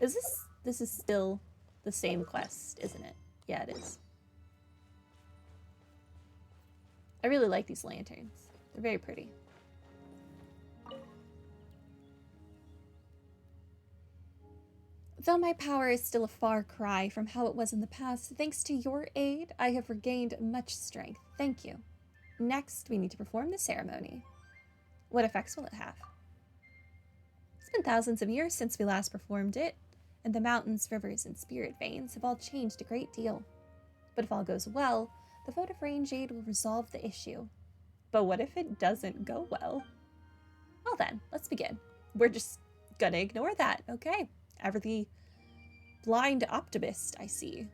Is this is still the same quest, isn't it? Yeah, it is. I really like these lanterns. They're very pretty. Though my power is still a far cry from how it was in the past, thanks to your aid, I have regained much strength. Thank you. Next, we need to perform the ceremony. What effects will it have? It's been thousands of years since we last performed it, and the mountains, rivers, and spirit veins have all changed a great deal. But if all goes well, the vote of range aid will resolve the issue. But what if it doesn't go well? Well then, let's begin. We're just gonna ignore that, okay? Ever the blind optimist, I see.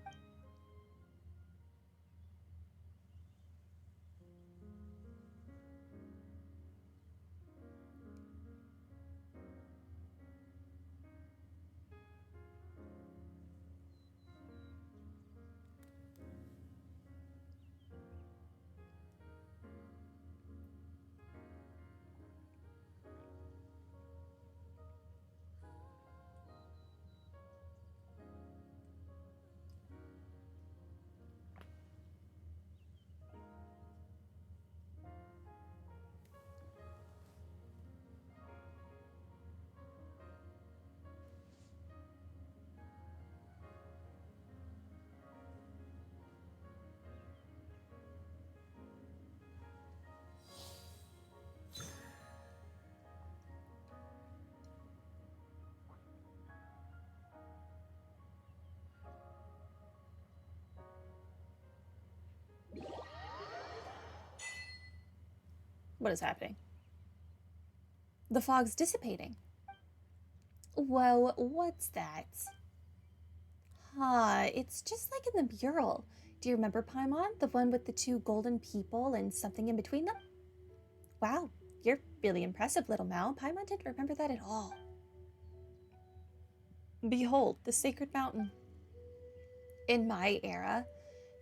What is happening? The fog's dissipating. Whoa, what's that? It's just like in the mural. Do you remember Paimon? The one with the two golden people and something in between them? Wow, you're really impressive, little Mao. Paimon didn't remember that at all. Behold, the sacred mountain. In my era,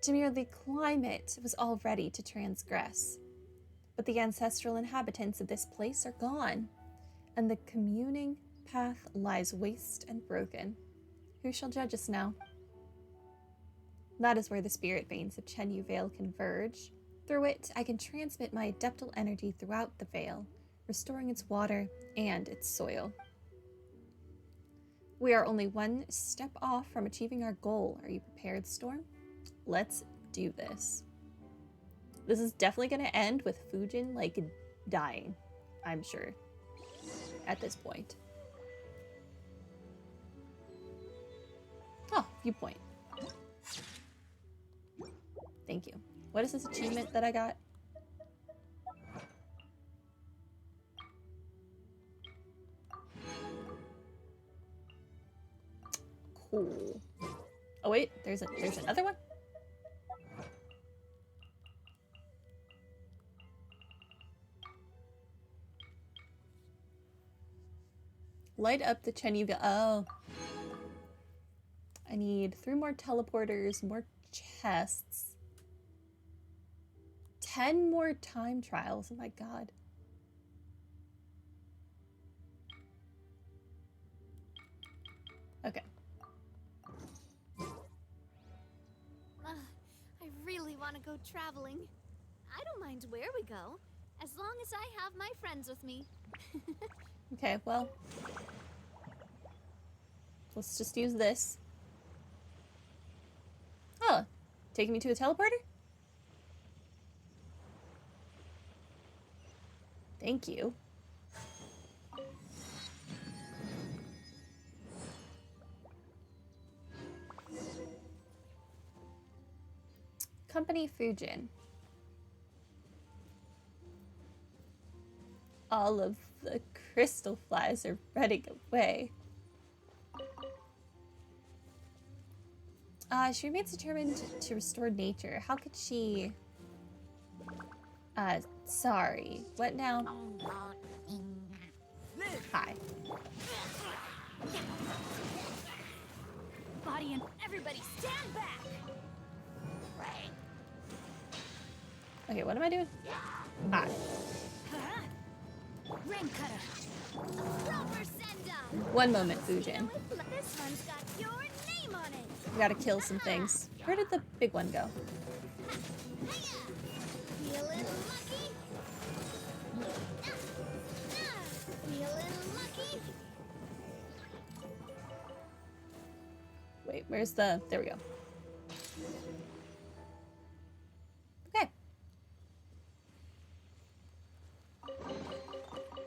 to merely climb it was all ready to transgress. But the ancestral inhabitants of this place are gone, and the communing path lies waste and broken. Who shall judge us now? That is where the spirit veins of Chenyu Vale converge. Through it, I can transmit my adeptal energy throughout the Vale, restoring its water and its soil. We are only one step off from achieving our goal. Are you prepared, Storm? Let's do this. This is definitely going to end with Fujin, like, dying, I'm sure, at this point. Oh, viewpoint. Thank you. What is this achievement that I got? Cool. Oh wait, there's another one? Light up the Chenyu Vale. Oh. I need 3 more teleporters, more chests. 10 more time trials. Oh my god. Okay. I really want to go traveling. I don't mind where we go, as long as I have my friends with me. Okay, well. Let's just use this. Oh, taking me to a teleporter? Thank you. Company Fujin. All of the crystal flies are running away. She remains determined to restore nature. How could she... sorry. What now? Hi. Body and everybody stand back! Okay, what am I doing? Hi. Ring cutter! Proper send-up! One moment, Fujin. This one's got your name on it. We gotta kill some things. Where did the big one go? Feeling lucky? Feeling lucky? Wait, where's the... There we go. Okay.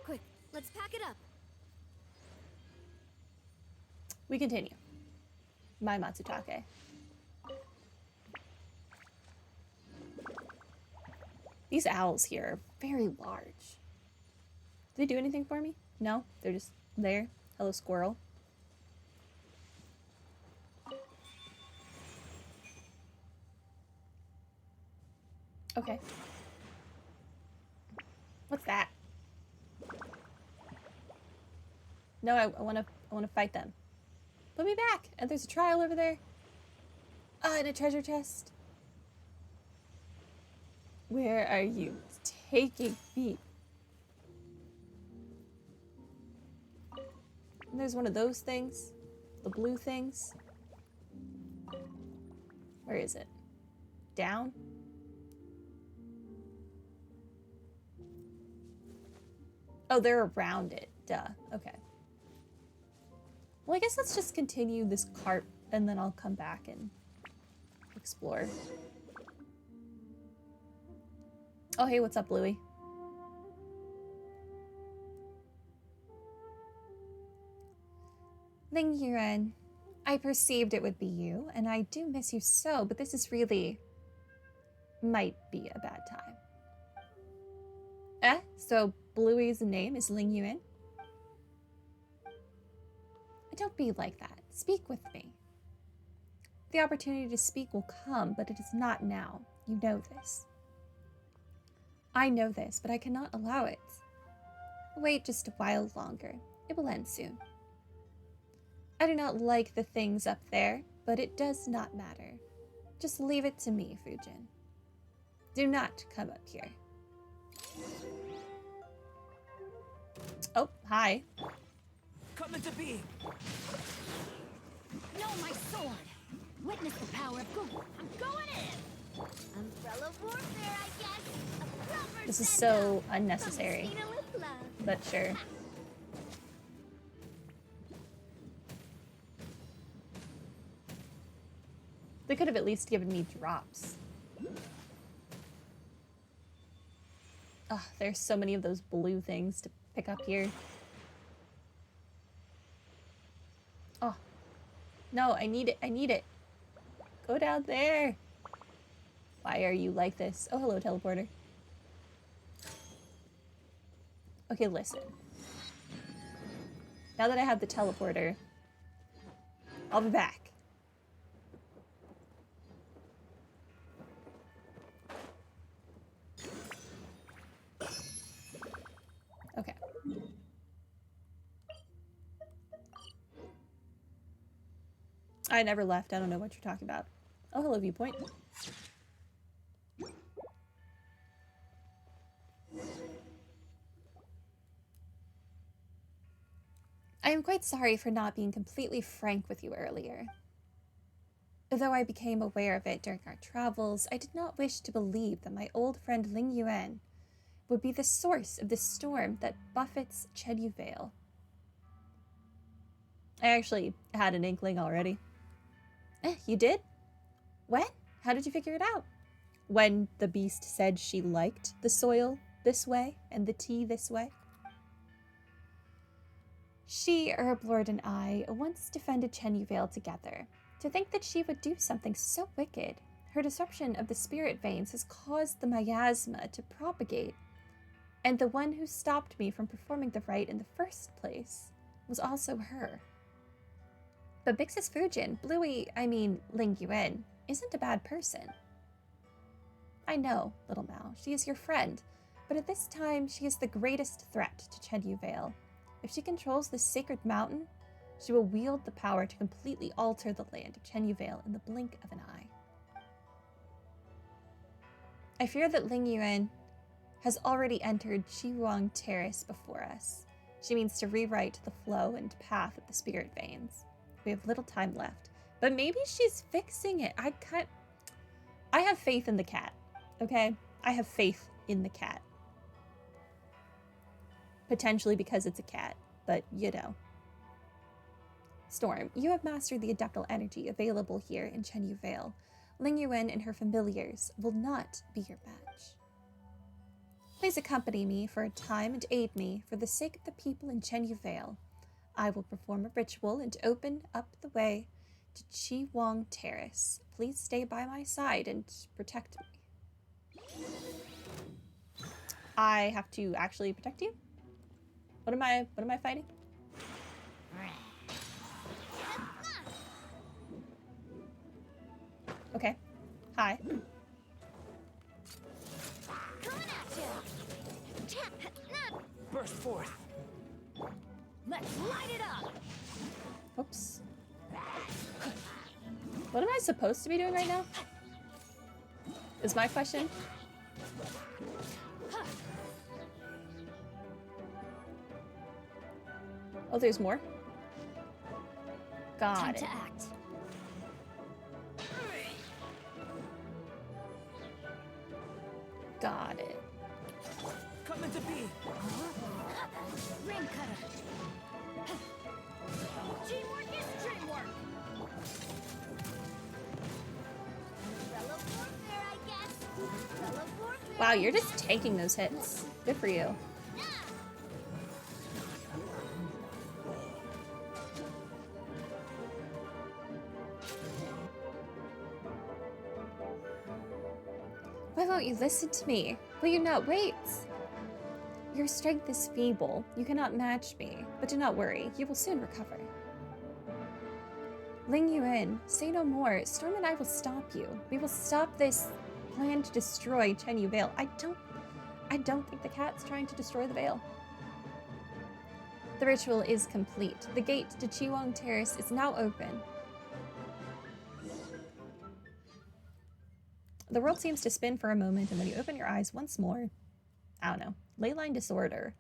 Quick, let's pack it up. We continue. My Matsutake. These owls here are very large. Do they do anything for me? No? They're just there. Hello, squirrel. Okay. What's that? No, I wanna fight them. Put me back! And there's a trial over there. Oh, and a treasure chest. Where are you taking me? And there's one of those things. The blue things. Where is it? Down? Oh, they're around it. Duh. Okay. Well, I guess let's just continue this cart and then I'll come back and explore. Oh, hey, what's up, Bluey? Ling Yuan, I perceived it would be you, and I do miss you so, but this is really... might be a bad time. So Bluey's name is Ling Yuan? Don't be like that. Speak with me. The opportunity to speak will come, but it is not now. You know this. I know this, but I cannot allow it. Wait just a while longer. It will end soon. I do not like the things up there, but it does not matter. Just leave it to me, Fujin. Do not come up here. Oh, hi. Come into being. No, my sword. Witness the power of Google. I'm going in. Umbrella warfare, I guess. A proper This is send-off so from unnecessary, Christina with love. but sure. They could have at least given me drops. Oh, there's so many of those blue things to pick up here. Oh. No, I need it. I need it. Go down there. Why are you like this? Oh, hello, teleporter. Okay, listen. Now that I have the teleporter, I'll be back. Okay. I never left. I don't know what you're talking about. Oh, hello, viewpoint. I am quite sorry for not being completely frank with you earlier. Though I became aware of it during our travels, I did not wish to believe that my old friend Ling Yuan would be the source of the storm that buffets Chedu Vale. I actually had an inkling already. You did? When? How did you figure it out? When the beast said she liked the soil this way and the tea this way? She, Herblord, and I once defended Chedu Vale together. To think that she would do something so wicked. Her disruption of the spirit veins has caused the miasma to propagate. And the one who stopped me from performing the rite in the first place was also her. But Bixis Fujin, Ling Yuan, isn't a bad person. I know, Little Mao, she is your friend, but at this time she is the greatest threat to Chedu Vale. If she controls this sacred mountain, she will wield the power to completely alter the land of Chedu Vale in the blink of an eye. I fear that Ling Yuan has already entered Chiwang Terrace before us, She means to rewrite the flow and path of the spirit veins. We have little time left, but maybe she's fixing it. I have faith in the cat, okay? I have faith in the cat. Potentially because it's a cat, but you know. Storm, you have mastered the adeptal energy available here in Chenyu Vale. Ling Yuan and her familiars will not be your match. Please accompany me for a time and aid me for the sake of the people in Chenyu Vale. I will perform a ritual and open up the way to Chi Wong Terrace. Please stay by my side and protect me. I have to actually protect you? What am I fighting? Okay. Hi. Burst forth. Let's light it up. Oops. What am I supposed to be doing right now? Is my question. Oh, there's more? Got Time it. to act. Got it. Coming to be. Ring cutter. Teamwork is dreamwork. Umbrella warfare, I guess. Umbrella warfare. Wow, you're just taking those hits. Good for you. Why won't you listen to me? Will you not wait? Your strength is feeble. You cannot match me. But do not worry. You will soon recover. Ling Yuan, say no more. Storm and I will stop you. We will stop this plan to destroy Chenyu Vale. I don't think the cat's trying to destroy the Vale. The ritual is complete. The gate to Chiwang Terrace is now open. The world seems to spin for a moment, and then you open your eyes once more. I don't know. Leyline disorder.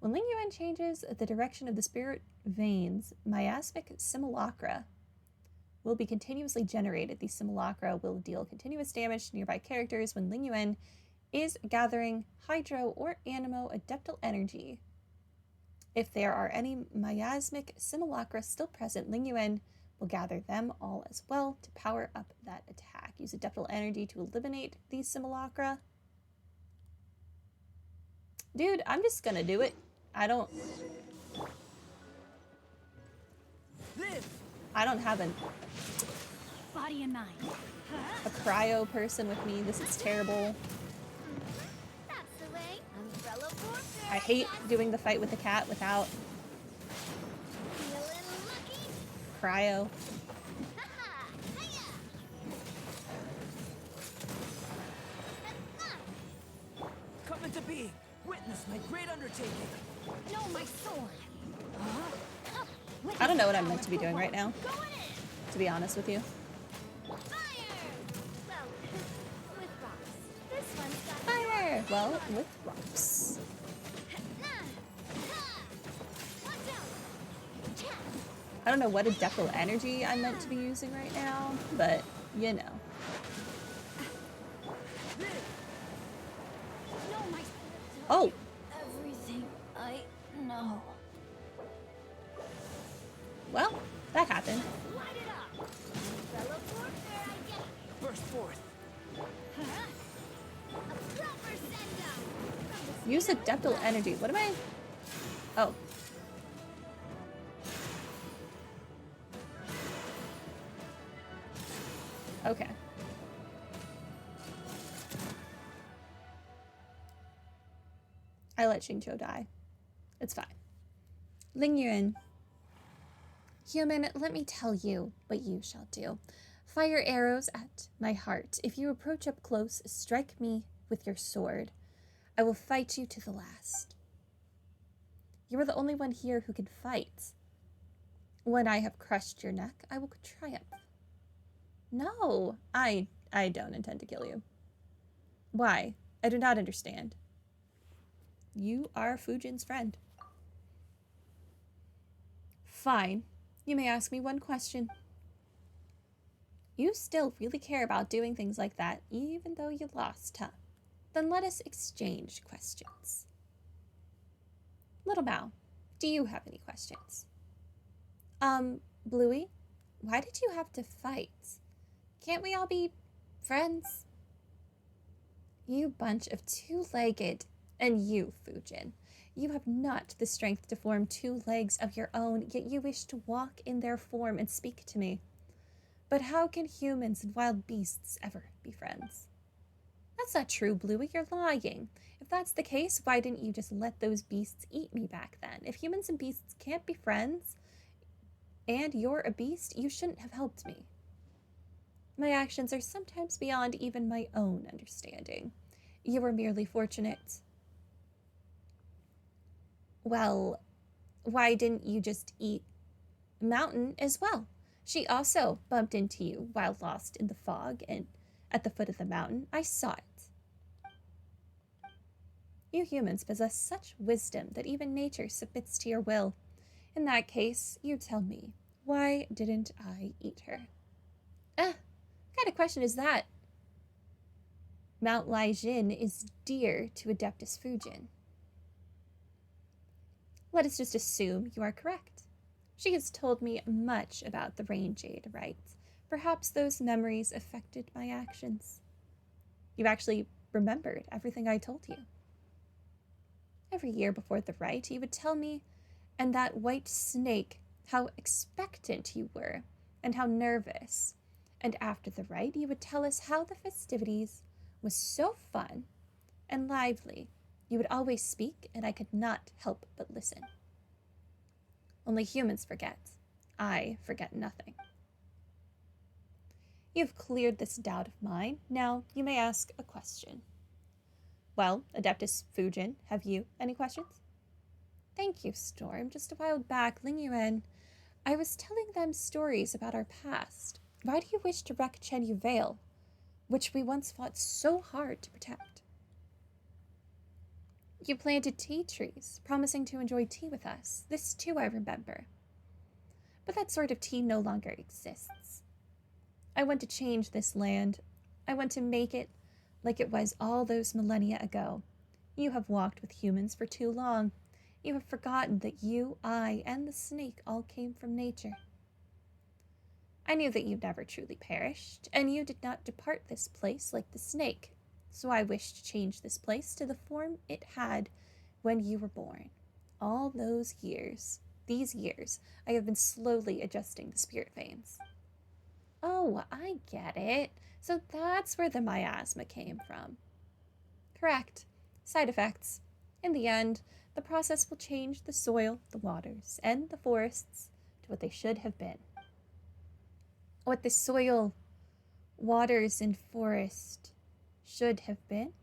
When Ling Yuan changes the direction of the spirit veins, miasmic simulacra will be continuously generated. These simulacra will deal continuous damage to nearby characters when Ling Yuan is gathering hydro or animo adeptal energy. If there are any miasmic simulacra still present, Ling Yuan will gather them all as well to power up that attack. Use adeptal energy to eliminate these simulacra. Dude, I'm just gonna do it. I don't have Body and mind. a cryo person with me. This is terrible. That's the way. Umbrella warfare. I hate doing the fight with the cat without Feeling lucky. cryo. Haha. Hiya. Coming to be. Witness my great undertaking. No, my sword. I don't know what I'm meant to be doing right now, Going in. to be honest with you. Fire. Well, with rocks. This one's got Fire! Well, with rocks. Watch out. Chat. I don't know what adeptal energy I'm meant to be using right now, but you know. No, my. Oh! Everything I know. Well, that happened. Light it up. Umbrella warfare, I guess. Burst forth. A proper send-up. Use adeptal energy. What am I? Oh. Okay. I let Xingqiu die. It's fine. Ling Yuan. Human, let me tell you what you shall do. Fire arrows at my heart. If you approach up close, strike me with your sword. I will fight you to the last. You are the only one here who can fight. When I have crushed your neck, I will triumph. No, I don't intend to kill you. Why? I do not understand. You are Fujin's friend. Fine. You may ask me one question. You still really care about doing things like that, even though you lost, huh? Then let us exchange questions. Little Mao, do you have any questions? Bluey, why did you have to fight? Can't we all be friends? You bunch of two-legged, and you, Fujin. You have not the strength to form two legs of your own, yet you wish to walk in their form and speak to me. But how can humans and wild beasts ever be friends? That's not true, Bluey. You're lying. If that's the case, why didn't you just let those beasts eat me back then? If humans and beasts can't be friends, and you're a beast, you shouldn't have helped me. My actions are sometimes beyond even my own understanding. You were merely fortunate. Well, why didn't you just eat Mountain as well? She also bumped into you while lost in the fog and at the foot of the mountain. I saw it. You humans possess such wisdom that even nature submits to your will. In that case, you tell me, why didn't I eat her? What kind of question is that? Mount Laijin is dear to Adeptus Fujin. Let us just assume you are correct. She has told me much about the Rain Jade rites. Perhaps those memories affected my actions. You actually remembered everything I told you. Every year before the rite, you would tell me and that white snake how expectant you were and how nervous. And after the rite, you would tell us how the festivities was so fun and lively. You would always speak, and I could not help but listen. Only humans forget. I forget nothing. You have cleared this doubt of mine. Now you may ask a question. Well, Adeptus Fujin, have you any questions? Thank you, Storm. Just a while back, Ling Yuan, I was telling them stories about our past. Why do you wish to wreck Chenyu Vale, which we once fought so hard to protect? You planted tea trees, promising to enjoy tea with us. This too I remember. But that sort of tea no longer exists. I want to change this land. I want to make it like it was all those millennia ago. You have walked with humans for too long. You have forgotten that you, I, and the snake all came from nature. I knew that you never truly perished, and you did not depart this place like the snake, so I wished to change this place to the form it had when you were born. All those years, these years, I have been slowly adjusting the spirit veins. Oh, I get it. So that's where the miasma came from. Correct. Side effects. In the end, the process will change the soil, the waters, and the forests to what they should have been. What the soil, waters, and forest should have been?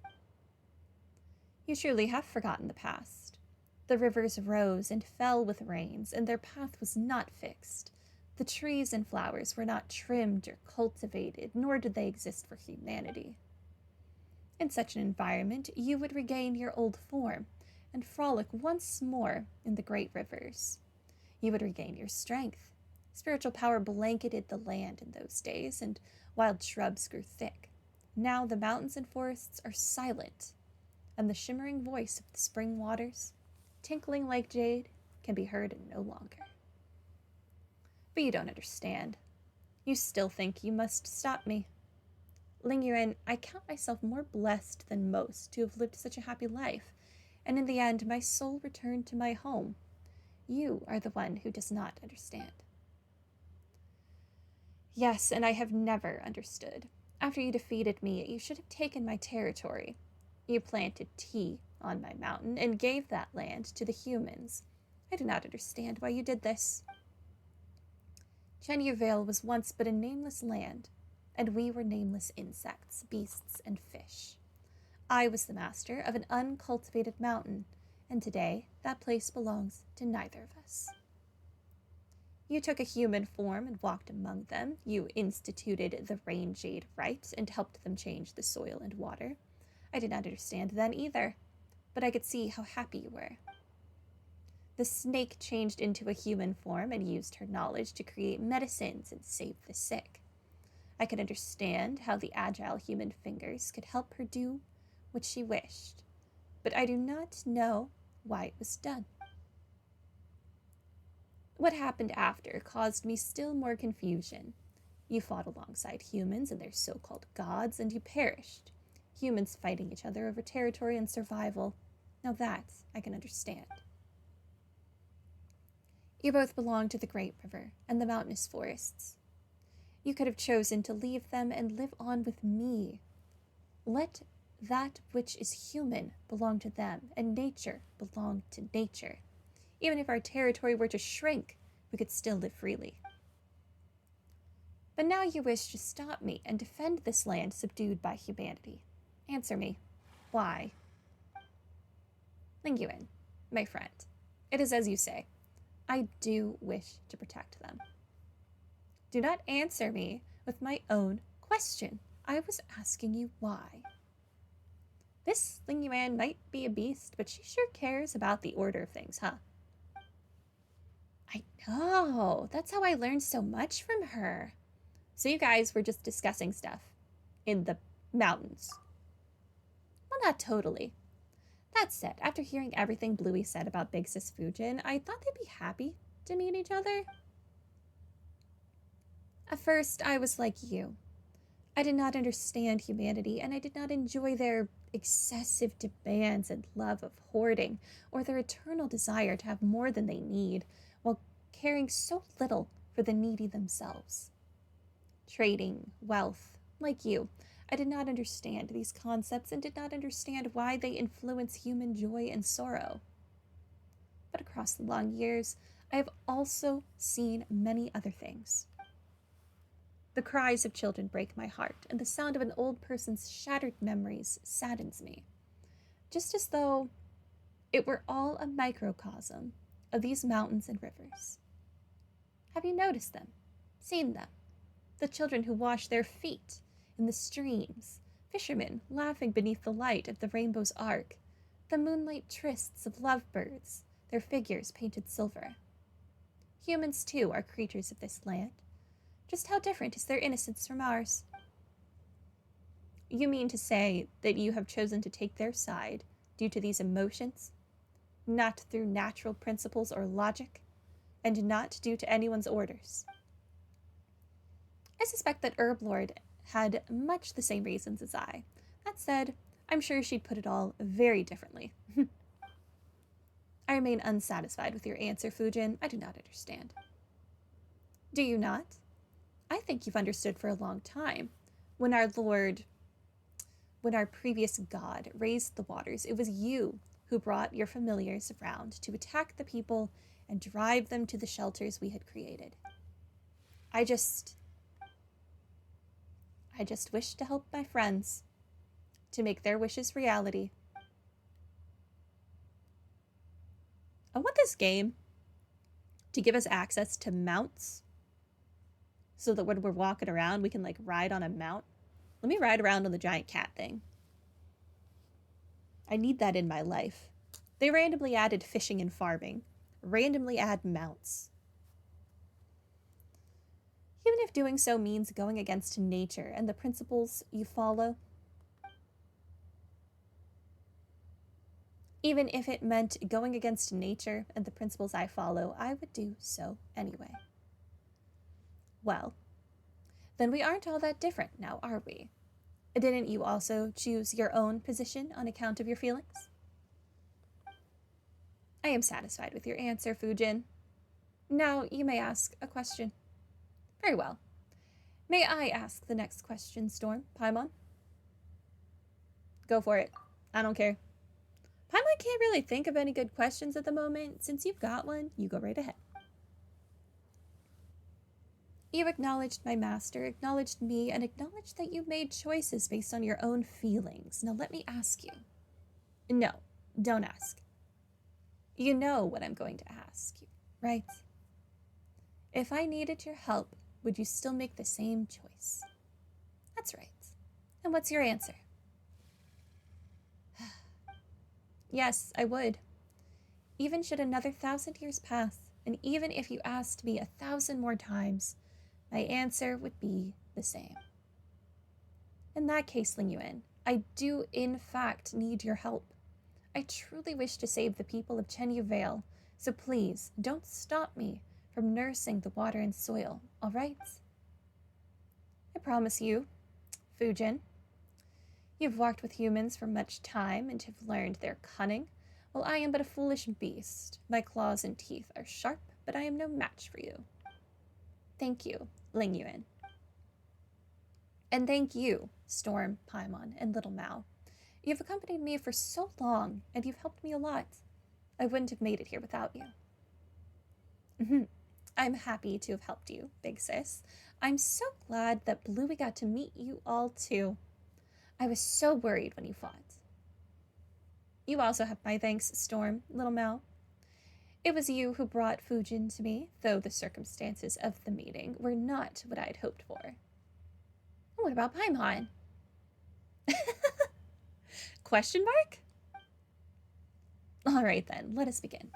You truly have forgotten the past. The rivers rose and fell with rains, and their path was not fixed. The trees and flowers were not trimmed or cultivated, nor did they exist for humanity. In such an environment, you would regain your old form and frolic once more in the great rivers. You would regain your strength. Spiritual power blanketed the land in those days, and wild shrubs grew thick. Now the mountains and forests are silent, and the shimmering voice of the spring waters, tinkling like jade, can be heard no longer. But you don't understand. You still think you must stop me. Ling Yuan, I count myself more blessed than most to have lived such a happy life, and in the end my soul returned to my home. You are the one who does not understand. Yes, and I have never understood. After you defeated me, you should have taken my territory. You planted tea on my mountain and gave that land to the humans. I do not understand why you did this. Chenyu Vale was once but a nameless land, and we were nameless insects, beasts, and fish. I was the master of an uncultivated mountain, and today that place belongs to neither of us. You took a human form and walked among them. You instituted the Rain Jade rite and helped them change the soil and water. I did not understand then either, but I could see how happy you were. The snake changed into a human form and used her knowledge to create medicines and save the sick. I could understand how the agile human fingers could help her do what she wished, but I do not know why it was done. What happened after caused me still more confusion. You fought alongside humans and their so-called gods, and you perished. Humans fighting each other over territory and survival. Now that I can understand. You both belong to the Great River and the mountainous forests. You could have chosen to leave them and live on with me. Let that which is human belong to them, and nature belong to nature. Even if our territory were to shrink, we could still live freely. But now you wish to stop me and defend this land subdued by humanity. Answer me. Why? Linguin, my friend, it is as you say. I do wish to protect them. Do not answer me with my own question. I was asking you why. This Linguan might be a beast, but she sure cares about the order of things, huh? I know. That's how I learned so much from her. So you guys were just discussing stuff in the mountains. Well, not totally. That said, after hearing everything Bluey said about Big Sis Fujin, I thought they'd be happy to meet each other. At first, I was like you. I did not understand humanity, and I did not enjoy their excessive demands and love of hoarding, or their eternal desire to have more than they need, while caring so little for the needy themselves. Trading, wealth, like you, I did not understand these concepts and did not understand why they influence human joy and sorrow. But across the long years, I have also seen many other things. The cries of children break my heart, and the sound of an old person's shattered memories saddens me, just as though it were all a microcosm of these mountains and rivers. Have you noticed them? Seen them? The children who wash their feet in the streams, fishermen laughing beneath the light of the rainbow's arc, the moonlight trysts of lovebirds, their figures painted silver. Humans, too, are creatures of this land. Just how different is their innocence from ours? You mean to say that you have chosen to take their side due to these emotions, not through natural principles or logic, and not due to anyone's orders? I suspect that Herblord had much the same reasons as I. That said, I'm sure she'd put it all very differently. I remain unsatisfied with your answer, Fujin. I do not understand. Do you not? I think you've understood for a long time. When our previous god raised the waters, it was you who brought your familiars around to attack the people and drive them to the shelters we had created. I just wish to help my friends, to make their wishes reality. I want this game to give us access to mounts so that when we're walking around, we can like ride on a mount. Let me ride around on the giant cat thing. I need that in my life. They randomly added fishing and farming. Randomly add mounts. Even if doing so means going against nature and the principles you follow. Even if it meant going against nature and the principles I follow, I would do so anyway. Well, then we aren't all that different now, are we? Didn't you also choose your own position on account of your feelings? I am satisfied with your answer, Fujin. Now you may ask a question. Very well. May I ask the next question, Storm? Paimon? Go for it. I don't care. Paimon can't really think of any good questions at the moment. Since you've got one, you go right ahead. You acknowledged my master, acknowledged me, and acknowledged that you made choices based on your own feelings. Now let me ask you. No, don't ask. You know what I'm going to ask you, right? If I needed your help, would you still make the same choice? That's right. And what's your answer? Yes, I would. Even should another 1,000 years pass, and even if you asked me 1,000 more times, my answer would be the same. In that case, Ling Yuan, I do in fact need your help. I truly wish to save the people of Chenyu Vale, so please don't stop me from nursing the water and soil, all right? I promise you, Fujin. You've walked with humans for much time and have learned their cunning, while I am but a foolish beast. My claws and teeth are sharp, but I am no match for you. Thank you, Ling Yuan. And thank you, Storm, Paimon, and Little Mao. You've accompanied me for so long, and you've helped me a lot. I wouldn't have made it here without you. I'm happy to have helped you, big sis. I'm so glad that Bluey got to meet you all too. I was so worried when you fought. You also have my thanks, Storm, Little Mao. It was you who brought Fujin to me, though the circumstances of the meeting were not what I had hoped for. What about Paimon? Question mark? All right then, let us begin.